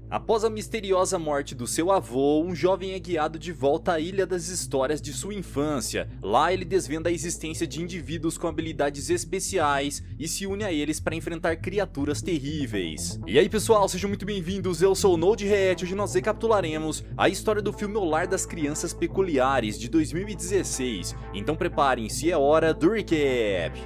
Após a misteriosa morte do seu avô, um jovem é guiado de volta à Ilha das Histórias de sua infância. Lá ele desvenda a existência de indivíduos com habilidades especiais e se une a eles para enfrentar criaturas terríveis. E aí pessoal, sejam muito bem-vindos, eu sou o Node React. Hoje nós recapitularemos a história do filme O Lar das Crianças Peculiares de 2016. Então preparem-se, é hora do recap.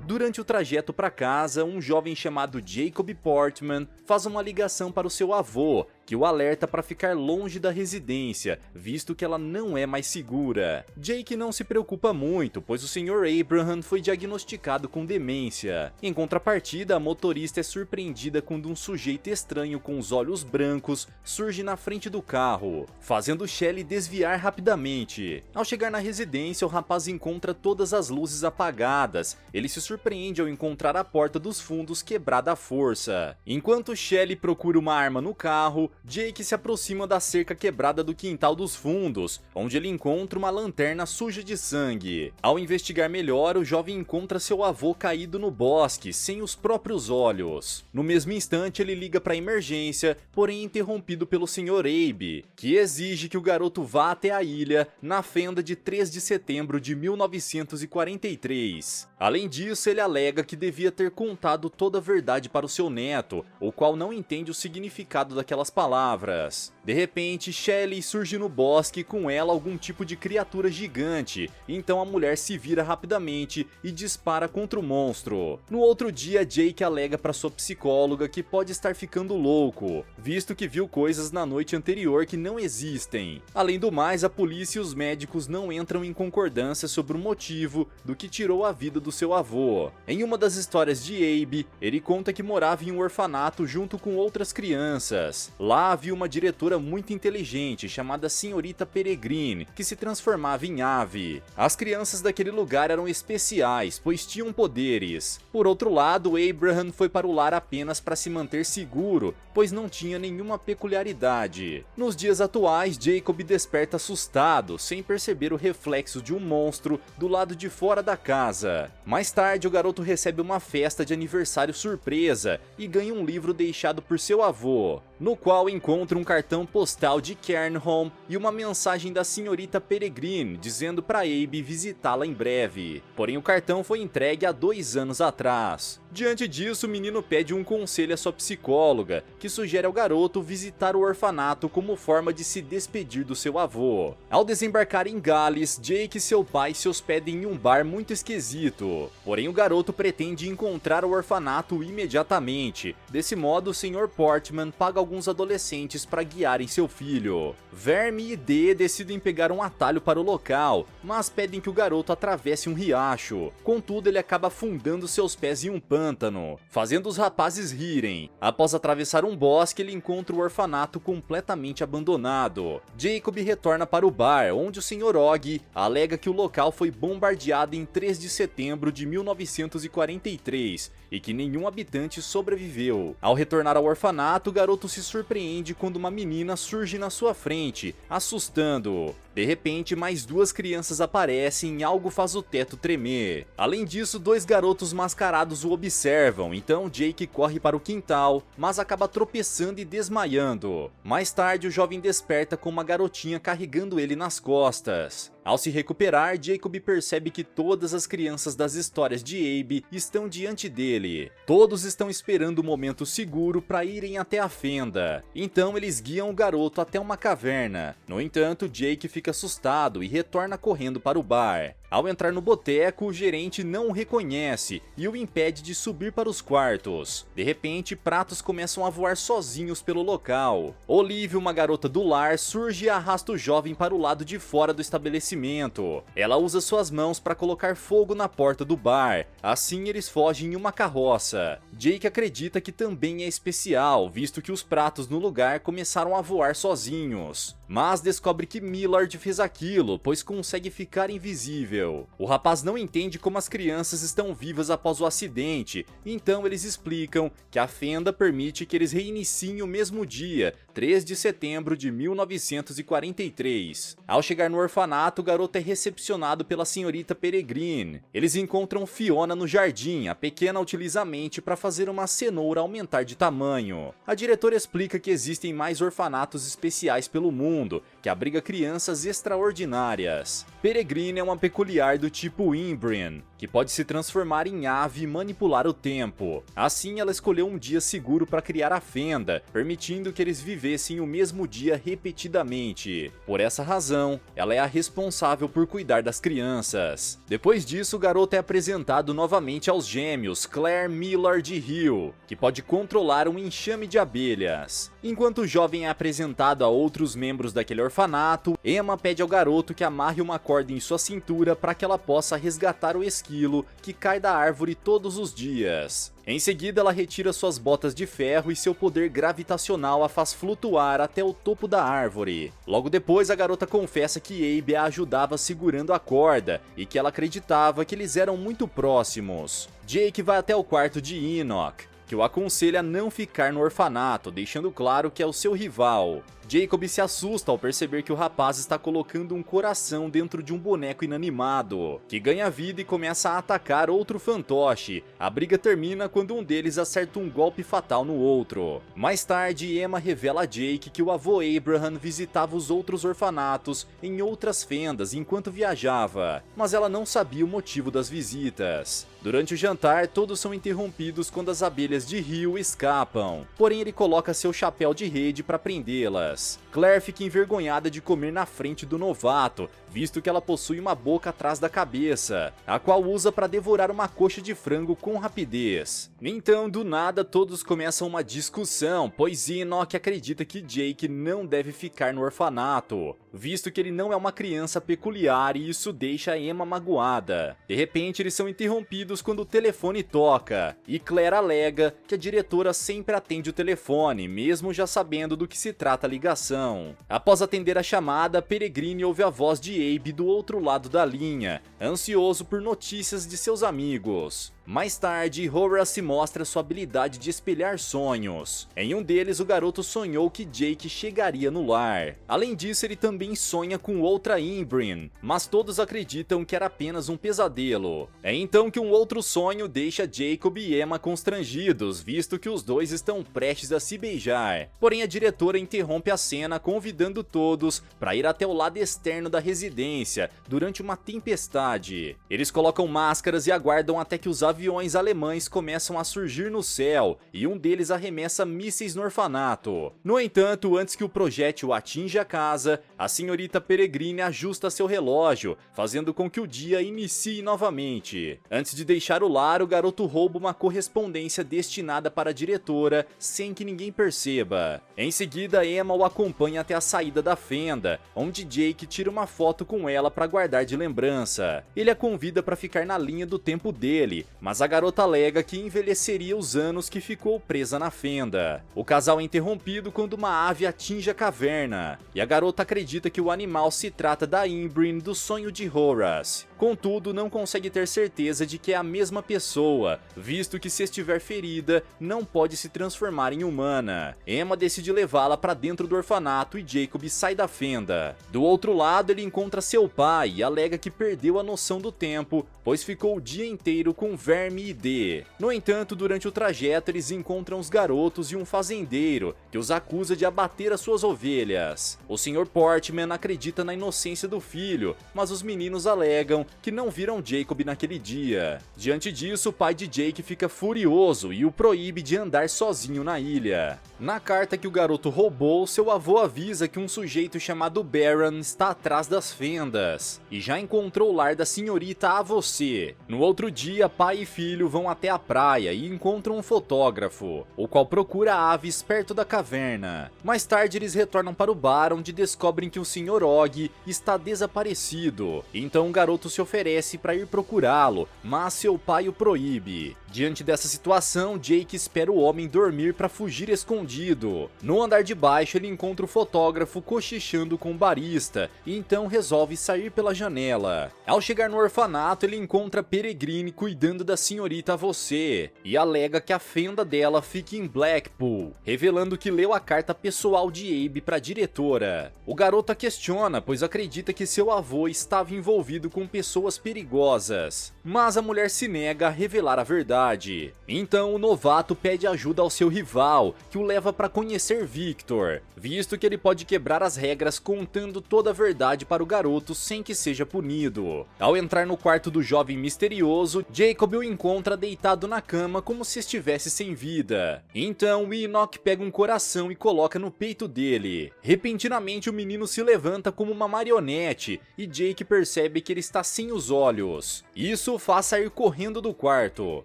Durante o trajeto para casa, um jovem chamado Jacob Portman faz uma ligação para o seu avô, que o alerta para ficar longe da residência, visto que ela não é mais segura. Jake não se preocupa muito, pois o Sr. Abraham foi diagnosticado com demência. Em contrapartida, a motorista é surpreendida quando um sujeito estranho com os olhos brancos surge na frente do carro, fazendo Shelley desviar rapidamente. Ao chegar na residência, o rapaz encontra todas as luzes apagadas. Ele se surpreende ao encontrar a porta dos fundos quebrada à força. Enquanto Shelley procura uma arma no carro, Jake se aproxima da cerca quebrada do quintal dos fundos, onde ele encontra uma lanterna suja de sangue. Ao investigar melhor, o jovem encontra seu avô caído no bosque, sem os próprios olhos. No mesmo instante, ele liga para a emergência, porém interrompido pelo Sr. Abe, que exige que o garoto vá até a ilha na fenda de 3 de setembro de 1943. Além disso, ele alega que devia ter contado toda a verdade para o seu neto, o qual não entende o significado daquelas palavras. De repente, Shelley surge no bosque e com ela algum tipo de criatura gigante, então a mulher se vira rapidamente e dispara contra o monstro. No outro dia, Jake alega para sua psicóloga que pode estar ficando louco, visto que viu coisas na noite anterior que não existem. Além do mais, a polícia e os médicos não entram em concordância sobre o motivo do que tirou a vida do seu avô. Em uma das histórias de Abe, ele conta que morava em um orfanato junto com outras crianças. Lá havia uma diretora muito inteligente chamada Senhorita Peregrine, que se transformava em ave. As crianças daquele lugar eram especiais, pois tinham poderes. Por outro lado, Abraham foi para o lar apenas para se manter seguro, pois não tinha nenhuma peculiaridade. Nos dias atuais, Jacob desperta assustado, sem perceber o reflexo de um monstro do lado de fora da casa. Mais tarde, o garoto recebe uma festa de aniversário surpresa e ganha um livro deixado por seu avô, no qual encontra um cartão postal de Cairnholm e uma mensagem da senhorita Peregrine dizendo para Abe visitá-la em breve. Porém, o cartão foi entregue há 2 anos atrás. Diante disso, o menino pede um conselho à sua psicóloga, que sugere ao garoto visitar o orfanato como forma de se despedir do seu avô. Ao desembarcar em Gales, Jake e seu pai se hospedam em um bar muito esquisito. Porém, o garoto pretende encontrar o orfanato imediatamente. Desse modo, o Sr. Portman paga alguns adolescentes para guiarem seu filho. Verme e Dee decidem pegar um atalho para o local, mas pedem que o garoto atravesse um riacho. Contudo, ele acaba afundando seus pés em um pântano, fazendo os rapazes rirem. Após atravessar um bosque, ele encontra o orfanato completamente abandonado. Jacob retorna para o bar, onde o Sr. Og alega que o local foi bombardeado em 3 de setembro de 1943 e que nenhum habitante sobreviveu. Ao retornar ao orfanato, o garoto se surpreende quando uma menina surge na sua frente, assustando-o. De repente, mais 2 crianças aparecem e algo faz o teto tremer. Além disso, 2 garotos mascarados o observam, então Jake corre para o quintal, mas acaba tropeçando e desmaiando. Mais tarde, o jovem desperta com uma garotinha carregando ele nas costas. Ao se recuperar, Jacob percebe que todas as crianças das histórias de Abe estão diante dele. Todos estão esperando o momento seguro para irem até a fenda. Então eles guiam o garoto até uma caverna. No entanto, Jake fica assustado e retorna correndo para o bar. Ao entrar no boteco, o gerente não o reconhece e o impede de subir para os quartos. De repente, pratos começam a voar sozinhos pelo local. Olivia, uma garota do lar, surge e arrasta o jovem para o lado de fora do estabelecimento. Ela usa suas mãos para colocar fogo na porta do bar. Assim, eles fogem em uma carroça. Jake acredita que também é especial, visto que os pratos no lugar começaram a voar sozinhos. Mas descobre que Millard fez aquilo, pois consegue ficar invisível. possível. O rapaz não entende como as crianças estão vivas após o acidente, então eles explicam que a fenda permite que eles reiniciem o mesmo dia, 3 de setembro de 1943. Ao chegar no orfanato, o garoto é recepcionado pela senhorita Peregrine. Eles encontram Fiona no jardim. A pequena utiliza a mente para fazer uma cenoura aumentar de tamanho. A diretora explica que existem mais orfanatos especiais pelo mundo, que abriga crianças extraordinárias. Peregrine é uma peculiar do tipo Imbrian, que pode se transformar em ave e manipular o tempo. Assim, ela escolheu um dia seguro para criar a fenda, permitindo que eles vivessem o mesmo dia repetidamente. Por essa razão, ela é a responsável por cuidar das crianças. Depois disso, o garoto é apresentado novamente aos gêmeos Claire, Millard e Hill, que pode controlar um enxame de abelhas. Enquanto o jovem é apresentado a outros membros daquele orfanato, Emma pede ao garoto que amarre uma corda em sua cintura para que ela possa resgatar o esquilo que cai da árvore todos os dias. Em seguida, ela retira suas botas de ferro e seu poder gravitacional a faz flutuar até o topo da árvore. Logo depois, a garota confessa que Abe a ajudava segurando a corda e que ela acreditava que eles eram muito próximos. Jake vai até o quarto de Enoch, que o aconselha a não ficar no orfanato, deixando claro que é o seu rival. Jacob se assusta ao perceber que o rapaz está colocando um coração dentro de um boneco inanimado, que ganha vida e começa a atacar outro fantoche. A briga termina quando um deles acerta um golpe fatal no outro. Mais tarde, Emma revela a Jake que o avô Abraham visitava os outros orfanatos em outras fendas enquanto viajava, mas ela não sabia o motivo das visitas. Durante o jantar, todos são interrompidos quando as abelhas de Hill escapam, porém ele coloca seu chapéu de rede para prendê-las. Claire fica envergonhada de comer na frente do novato, visto que ela possui uma boca atrás da cabeça, a qual usa para devorar uma coxa de frango com rapidez. Então, do nada, todos começam uma discussão, pois Enoch acredita que Jake não deve ficar no orfanato, visto que ele não é uma criança peculiar e isso deixa Emma magoada. De repente, eles são interrompidos quando o telefone toca, e Claire alega que a diretora sempre atende o telefone, mesmo já sabendo do que se trata a ligação. Após atender a chamada, Peregrine ouve a voz de Abe do outro lado da linha, ansioso por notícias de seus amigos. Mais tarde, Horace mostra sua habilidade de espelhar sonhos. Em um deles, o garoto sonhou que Jake chegaria no lar. Além disso, ele também sonha com outra Imbrian, mas todos acreditam que era apenas um pesadelo. É então que um outro sonho deixa Jacob e Emma constrangidos, visto que os dois estão prestes a se beijar. Porém, a diretora interrompe a cena convidando todos para ir até o lado externo da residência durante uma tempestade. Eles colocam máscaras e aguardam até que os aviões alemães começam a surgir no céu e um deles arremessa mísseis no orfanato. No entanto, antes que o projétil atinja a casa, a senhorita Peregrine ajusta seu relógio, fazendo com que o dia inicie novamente. Antes de deixar o lar, o garoto rouba uma correspondência destinada para a diretora sem que ninguém perceba. Em seguida, Emma o acompanha até a saída da fenda, onde Jake tira uma foto com ela para guardar de lembrança. Ele a convida para ficar na linha do tempo dele, mas a garota alega que envelheceria os anos que ficou presa na fenda. O casal é interrompido quando uma ave atinge a caverna, e a garota acredita que o animal se trata da Imbrian do sonho de Horace. Contudo, não consegue ter certeza de que é a mesma pessoa, visto que se estiver ferida, não pode se transformar em humana. Emma decide levá-la para dentro do orfanato e Jacob sai da fenda. Do outro lado, ele encontra seu pai e alega que perdeu a noção do tempo, pois ficou o dia inteiro com Verme e Dee. No entanto, durante o trajeto, eles encontram os garotos e um fazendeiro, que os acusa de abater as suas ovelhas. O Sr. Portman acredita na inocência do filho, mas os meninos alegam que não viram Jacob naquele dia. Diante disso, o pai de Jake fica furioso e o proíbe de andar sozinho na ilha. Na carta que o garoto roubou, seu avô avisa que um sujeito chamado Baron está atrás das fendas e já encontrou o lar da senhorita a você. No outro dia, pai e filho vão até a praia e encontram um fotógrafo, o qual procura aves perto da caverna. Mais tarde, eles retornam para o bar, onde descobrem que o Sr. Og está desaparecido. Então o garoto se oferece para ir procurá-lo, mas seu pai o proíbe. Diante dessa situação, Jake espera o homem dormir para fugir escondido escondido. No andar de baixo ele encontra o fotógrafo cochichando com o barista e então resolve sair pela janela. Ao chegar no orfanato ele encontra Peregrine cuidando da senhorita Você e alega que a fenda dela fica em Blackpool, revelando que leu a carta pessoal de Abe para a diretora. O garoto a questiona, pois acredita que seu avô estava envolvido com pessoas perigosas, mas a mulher se nega a revelar a verdade. Então o novato pede ajuda ao seu rival, que o leva para conhecer Victor, visto que ele pode quebrar as regras contando toda a verdade para o garoto sem que seja punido. Ao entrar no quarto do jovem misterioso, Jacob o encontra deitado na cama como se estivesse sem vida. Então Enoch pega um coração e coloca no peito dele. Repentinamente o menino se levanta como uma marionete e Jake percebe que ele está sem os olhos. Isso o faz sair correndo do quarto.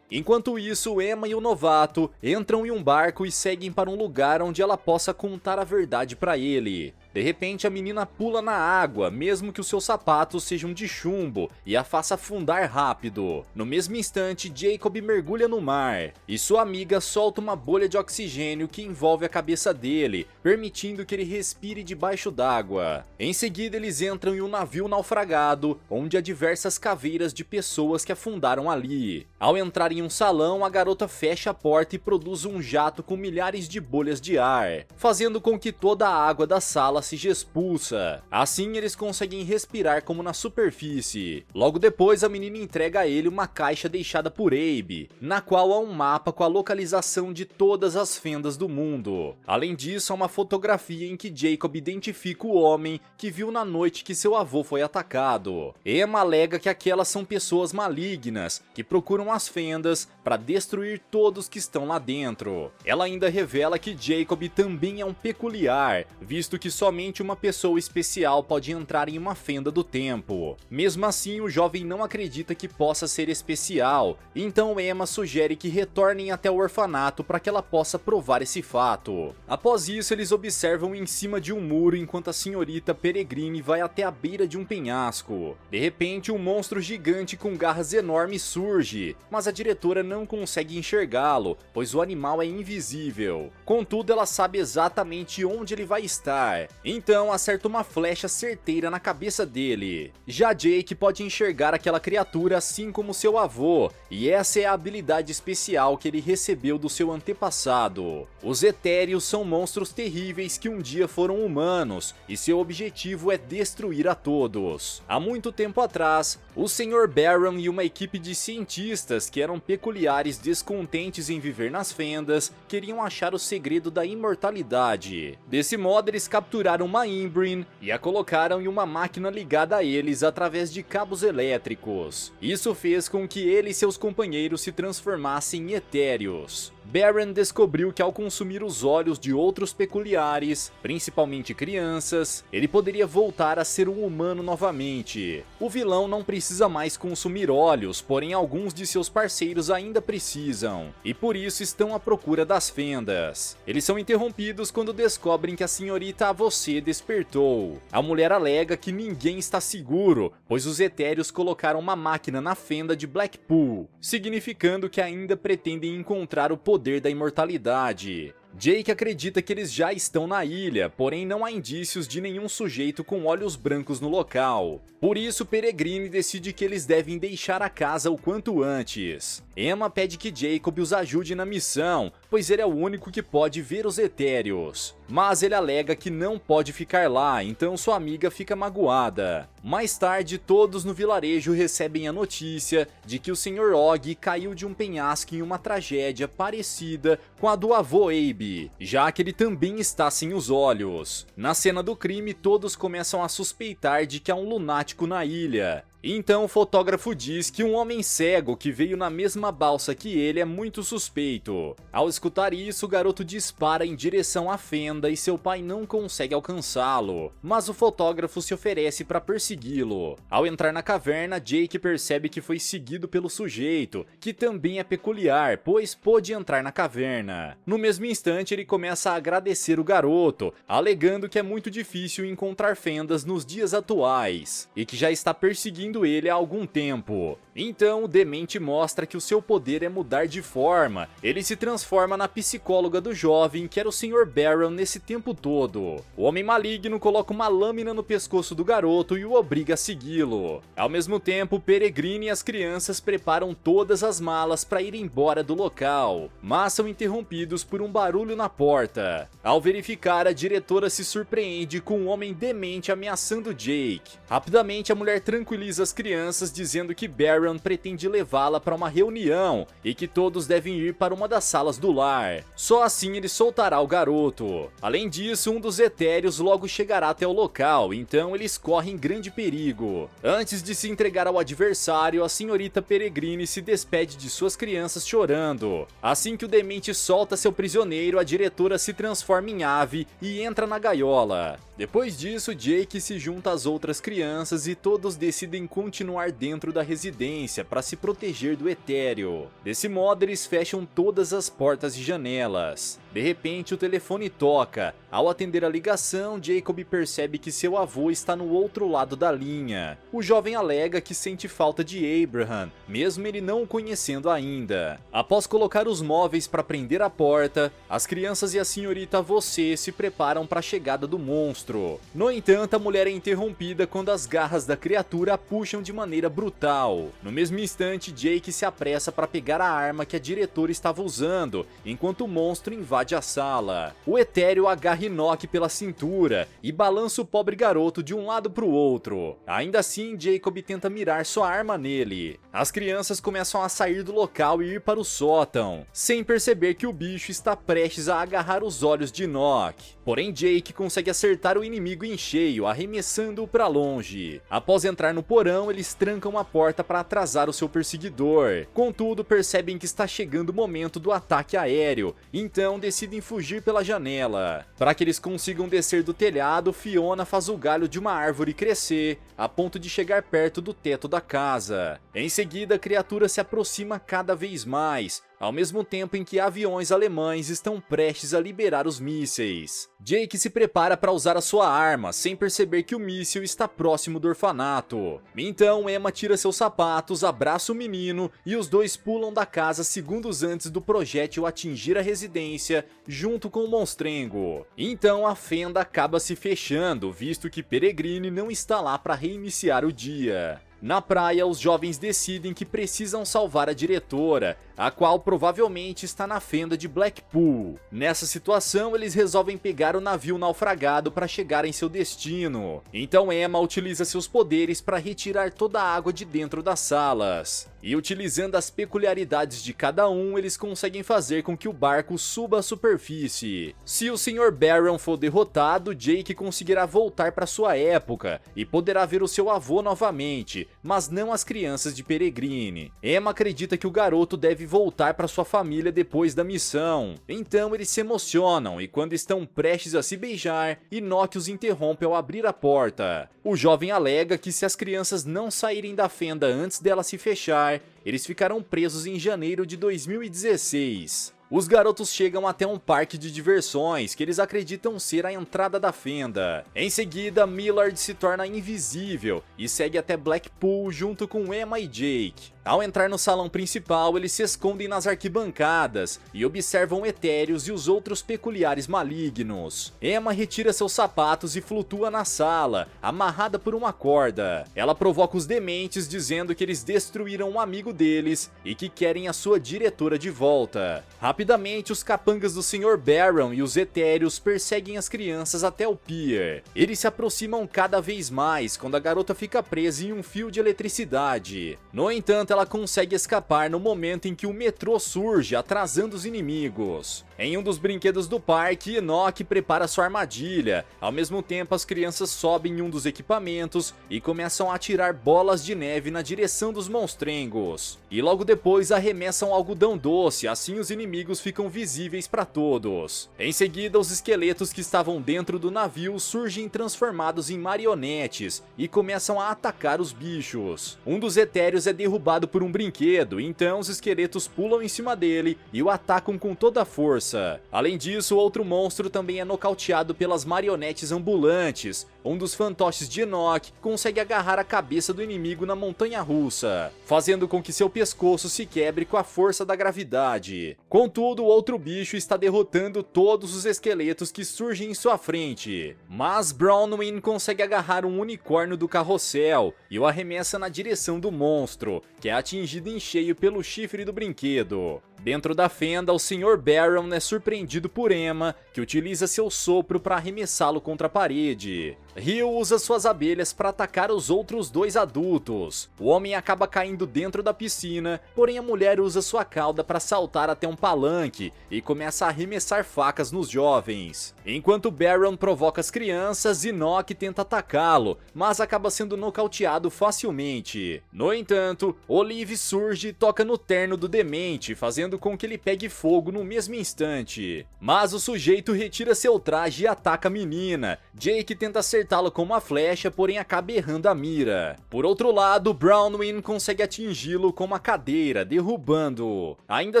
Enquanto isso, Emma e o novato entram em um barco e seguem para um lugar onde ela possa contar a verdade para ele. De repente a menina pula na água, mesmo que os seus sapatos sejam de chumbo, e a faça afundar rápido. No mesmo instante, Jacob mergulha no mar, e sua amiga solta uma bolha de oxigênio que envolve a cabeça dele, permitindo que ele respire debaixo d'água. Em seguida eles entram em um navio naufragado, onde há diversas caveiras de pessoas que afundaram ali. Ao entrar em um salão, a garota fecha a porta e produz um jato com milhares de bolhas de ar, fazendo com que toda a água da sala se expulsa. Assim eles conseguem respirar como na superfície. Logo depois a menina entrega a ele uma caixa deixada por Abe, na qual há um mapa com a localização de todas as fendas do mundo. Além disso, há uma fotografia em que Jacob identifica o homem que viu na noite que seu avô foi atacado. Emma alega que aquelas são pessoas malignas que procuram as fendas para destruir todos que estão lá dentro. Ela ainda revela que Jacob também é um peculiar, visto que somente uma pessoa especial pode entrar em uma fenda do tempo. Mesmo assim, o jovem não acredita que possa ser especial, então Emma sugere que retornem até o orfanato para que ela possa provar esse fato. Após isso, eles observam em cima de um muro enquanto a senhorita Peregrine vai até a beira de um penhasco. De repente, um monstro gigante com garras enormes surge, mas a diretora não consegue enxergá-lo, pois o animal é invisível. Contudo, ela sabe exatamente onde ele vai estar. Então acerta uma flecha certeira na cabeça dele. Já Jake pode enxergar aquela criatura assim como seu avô, e essa é a habilidade especial que ele recebeu do seu antepassado. Os Etéreos são monstros terríveis que um dia foram humanos, e seu objetivo é destruir a todos. Há muito tempo atrás, o Sr. Baron e uma equipe de cientistas que eram peculiares descontentes em viver nas fendas, queriam achar o segredo da imortalidade. Desse modo eles capturaram uma Imbrine e a colocaram em uma máquina ligada a eles através de cabos elétricos. Isso fez com que ele e seus companheiros se transformassem em etéreos. Baron descobriu que ao consumir os olhos de outros peculiares, principalmente crianças, ele poderia voltar a ser um humano novamente. O vilão não precisa mais consumir olhos, porém alguns de seus parceiros ainda precisam, e por isso estão à procura das fendas. Eles são interrompidos quando descobrem que a senhorita Você despertou. A mulher alega que ninguém está seguro, pois os etéreos colocaram uma máquina na fenda de Blackpool, significando que ainda pretendem encontrar o poder da imortalidade. Jake acredita que eles já estão na ilha, porém não há indícios de nenhum sujeito com olhos brancos no local. Por isso, Peregrine decide que eles devem deixar a casa o quanto antes. Emma pede que Jacob os ajude na missão, pois ele é o único que pode ver os etéreos. Mas ele alega que não pode ficar lá, então sua amiga fica magoada. Mais tarde, todos no vilarejo recebem a notícia de que o Sr. Og caiu de um penhasco em uma tragédia parecida com a do avô Abe, já que ele também está sem os olhos. Na cena do crime, todos começam a suspeitar de que há um lunático na ilha. Então o fotógrafo diz que um homem cego que veio na mesma balsa que ele é muito suspeito. Ao escutar isso, o garoto dispara em direção à fenda e seu pai não consegue alcançá-lo, mas o fotógrafo se oferece para persegui-lo. Ao entrar na caverna, Jake percebe que foi seguido pelo sujeito, que também é peculiar, pois pôde entrar na caverna. No mesmo instante, ele começa a agradecer o garoto, alegando que é muito difícil encontrar fendas nos dias atuais, e que já está perseguindo seguindo ele há algum tempo. Então o demente mostra que o seu poder é mudar de forma. Ele se transforma na psicóloga do jovem, que era o Sr. Barron nesse tempo todo. O homem maligno coloca uma lâmina no pescoço do garoto e o obriga a segui-lo. Ao mesmo tempo, Peregrine e as crianças preparam todas as malas para ir embora do local, mas são interrompidos por um barulho na porta. Ao verificar, a diretora se surpreende com um homem demente ameaçando Jake. Rapidamente, a mulher tranquiliza as crianças dizendo que Barron pretende levá-la para uma reunião e que todos devem ir para uma das salas do lar. Só assim ele soltará o garoto. Além disso, um dos etéreos logo chegará até o local, então eles correm grande perigo. Antes de se entregar ao adversário, a senhorita Peregrine se despede de suas crianças chorando. Assim que o demente solta seu prisioneiro, a diretora se transforma em ave e entra na gaiola. Depois disso, Jake se junta às outras crianças e todos decidem continuar dentro da residência para se proteger do etéreo. Desse modo, eles fecham todas as portas e janelas. De repente, o telefone toca. Ao atender a ligação, Jacob percebe que seu avô está no outro lado da linha. O jovem alega que sente falta de Abraham, mesmo ele não o conhecendo ainda. Após colocar os móveis para prender a porta, as crianças e a senhorita Você se preparam para a chegada do monstro. No entanto, a mulher é interrompida quando as garras da criatura a puxam de maneira brutal. No mesmo instante, Jake se apressa para pegar a arma que a diretora estava usando, enquanto o monstro invade a sala. O etéreo agarra Enoch pela cintura e balança o pobre garoto de um lado para o outro. Ainda assim, Jacob tenta mirar sua arma nele. As crianças começam a sair do local e ir para o sótão, sem perceber que o bicho está prestes a agarrar os olhos de Enoch. Porém, Jake consegue acertar o inimigo em cheio, arremessando-o para longe. Após entrar no porão, eles trancam a porta para atrasar o seu perseguidor. Contudo, percebem que está chegando o momento do ataque aéreo, então decidem fugir pela janela. Para que eles consigam descer do telhado, Fiona faz o galho de uma árvore crescer, a ponto de chegar perto do teto da casa. Em seguida, a criatura se aproxima cada vez mais, ao mesmo tempo em que aviões alemães estão prestes a liberar os mísseis. Jake se prepara para usar a sua arma, sem perceber que o míssil está próximo do orfanato. Então Emma tira seus sapatos, abraça o menino e os dois pulam da casa segundos antes do projétil atingir a residência, junto com o monstrengo. Então a fenda acaba se fechando, visto que Peregrine não está lá para reiniciar o dia. Na praia, os jovens decidem que precisam salvar a diretora, a qual provavelmente está na fenda de Blackpool. Nessa situação, eles resolvem pegar o navio naufragado para chegar em seu destino. Então Emma utiliza seus poderes para retirar toda a água de dentro das salas. E utilizando as peculiaridades de cada um, eles conseguem fazer com que o barco suba à superfície. Se o Sr. Barron for derrotado, Jake conseguirá voltar para sua época e poderá ver o seu avô novamente, mas não as crianças de Peregrine. Emma acredita que o garoto deve voltar para sua família depois da missão. Então eles se emocionam e quando estão prestes a se beijar, Enoch os interrompe ao abrir a porta. O jovem alega que se as crianças não saírem da fenda antes dela se fechar, eles ficarão presos em janeiro de 2016. Os garotos chegam até um parque de diversões que eles acreditam ser a entrada da fenda. Em seguida, Millard se torna invisível e segue até Blackpool junto com Emma e Jake. Ao entrar no salão principal, eles se escondem nas arquibancadas e observam etéreos e os outros peculiares malignos. Emma retira seus sapatos e flutua na sala, amarrada por uma corda. Ela provoca os dementes dizendo que eles destruíram um amigo deles e que querem a sua diretora de volta. Rapidamente, os capangas do Sr. Barron e os etéreos perseguem as crianças até o pier. Eles se aproximam cada vez mais quando a garota fica presa em um fio de eletricidade. No entanto, ela consegue escapar no momento em que o metrô surge, atrasando os inimigos. Em um dos brinquedos do parque, Enoch prepara sua armadilha. Ao mesmo tempo, as crianças sobem em um dos equipamentos e começam a atirar bolas de neve na direção dos monstrengos. E logo depois arremessam algodão doce, assim os inimigos inimigos ficam visíveis para todos. Em seguida, os esqueletos que estavam dentro do navio surgem transformados em marionetes e começam a atacar os bichos. Um dos etéreos é derrubado por um brinquedo, então os esqueletos pulam em cima dele e o atacam com toda a força. Além disso, outro monstro também é nocauteado pelas marionetes ambulantes. Um dos fantoches de Enoch consegue agarrar a cabeça do inimigo na montanha-russa, fazendo com que seu pescoço se quebre com a força da gravidade. Contudo, o outro bicho está derrotando todos os esqueletos que surgem em sua frente. Mas Bronwyn consegue agarrar um unicórnio do carrossel e o arremessa na direção do monstro, que é atingido em cheio pelo chifre do brinquedo. Dentro da fenda, o Sr. Baron é surpreendido por Emma, que utiliza seu sopro para arremessá-lo contra a parede. Rio usa suas abelhas para atacar os outros dois adultos. O homem acaba caindo dentro da piscina, porém a mulher usa sua cauda para saltar até um palanque e começa a arremessar facas nos jovens. Enquanto Baron provoca as crianças, Enoch tenta atacá-lo, mas acaba sendo nocauteado facilmente. No entanto, Olive surge e toca no terno do demente, fazendo com que ele pegue fogo no mesmo instante. Mas o sujeito retira seu traje e ataca a menina. Jake tenta acertá-lo com uma flecha, porém acaba errando a mira. Por outro lado, Bronwyn consegue atingi-lo com uma cadeira, derrubando-o. Ainda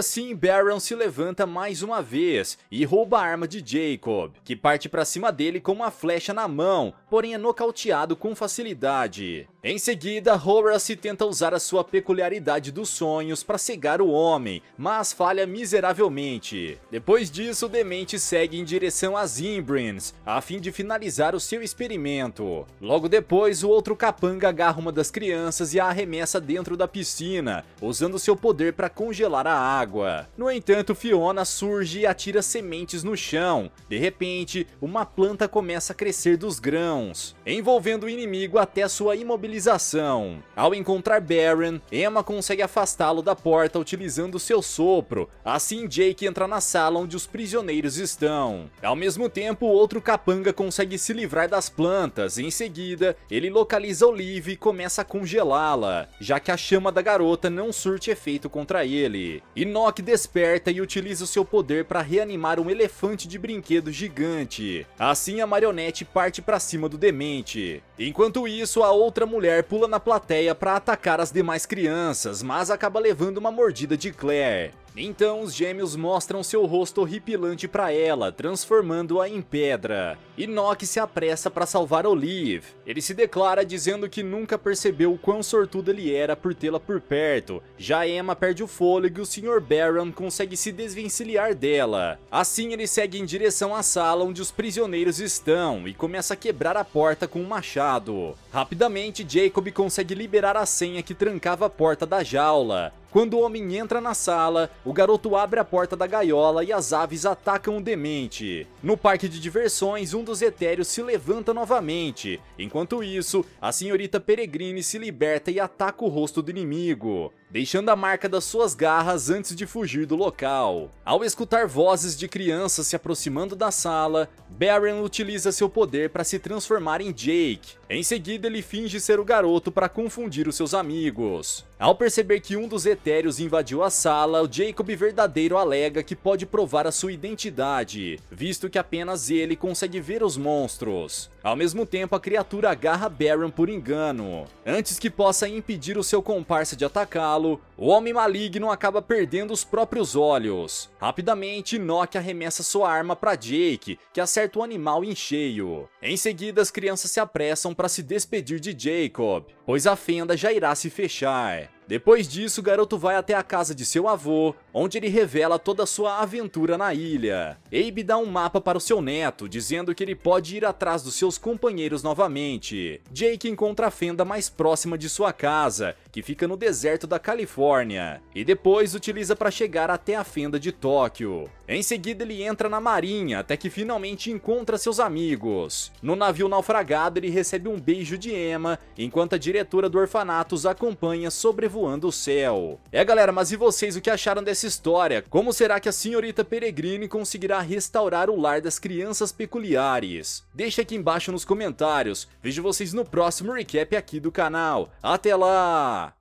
assim, Baron se levanta mais uma vez e rouba a arma de Jacob, que parte para cima dele com uma flecha na mão, porém é nocauteado com facilidade. Em seguida, Horace tenta usar a sua peculiaridade dos sonhos para cegar o homem, mas falha miseravelmente. Depois disso, o demente segue em direção às Imbrins, a fim de finalizar o seu experimento. Logo depois, o outro capanga agarra uma das crianças e a arremessa dentro da piscina, usando seu poder para congelar a água. No entanto, Fiona surge e atira sementes no chão. De repente, uma planta começa a crescer dos grãos, envolvendo o inimigo até sua imobilização. Ao encontrar Baron, Emma consegue afastá-lo da porta utilizando seu sopro. Assim, Jake entra na sala onde os prisioneiros estão. Ao mesmo tempo, o outro capanga consegue se livrar das plantas. Em seguida, ele localiza Olive e começa a congelá-la, já que a chama da garota não surte efeito contra ele. Enoch desperta e utiliza o seu poder para reanimar um elefante de brinquedo gigante. Assim, a marionete parte para cima do demente. Enquanto isso, a outra mulher pula na plateia para atacar as demais crianças, mas acaba levando uma mordida de Claire. Então os gêmeos mostram seu rosto horripilante para ela, transformando-a em pedra. Enoch se apressa para salvar Olive. Ele se declara dizendo que nunca percebeu o quão sortudo ele era por tê-la por perto. Já Emma perde o fôlego e o Sr. Baron consegue se desvencilhar dela. Assim ele segue em direção à sala onde os prisioneiros estão e começa a quebrar a porta com um machado. Rapidamente, Jacob consegue liberar a senha que trancava a porta da jaula. Quando o homem entra na sala, o garoto abre a porta da gaiola e as aves atacam o demente. No parque de diversões, um dos etéreos se levanta novamente. Enquanto isso, a senhorita Peregrine se liberta e ataca o rosto do inimigo, deixando a marca das suas garras antes de fugir do local. Ao escutar vozes de crianças se aproximando da sala, Baron utiliza seu poder para se transformar em Jake. Em seguida, ele finge ser o garoto para confundir os seus amigos. Ao perceber que um dos etéreos invadiu a sala, o Jacob verdadeiro alega que pode provar a sua identidade, visto que apenas ele consegue ver os monstros. Ao mesmo tempo, a criatura agarra Baron por engano. Antes que possa impedir o seu comparsa de atacá-lo, o homem maligno acaba perdendo os próprios olhos. Rapidamente, Enoch arremessa sua arma para Jake, que acerta o animal em cheio. Em seguida, as crianças se apressam para se despedir de Jacob, pois a fenda já irá se fechar. Depois disso, o garoto vai até a casa de seu avô, onde ele revela toda a sua aventura na ilha. Abe dá um mapa para o seu neto, dizendo que ele pode ir atrás dos seus companheiros novamente. Jake encontra a fenda mais próxima de sua casa, que fica no deserto da Califórnia, e depois utiliza para chegar até a fenda de Tóquio. Em seguida, ele entra na marinha, até que finalmente encontra seus amigos. No navio naufragado, ele recebe um beijo de Emma, enquanto a diretora do orfanato os acompanha sobrevoando o céu. Galera, mas e vocês, o que acharam dessa história? Como será que a senhorita Peregrine conseguirá restaurar o lar das crianças peculiares? Deixa aqui embaixo nos comentários. Vejo vocês no próximo recap aqui do canal. Até lá!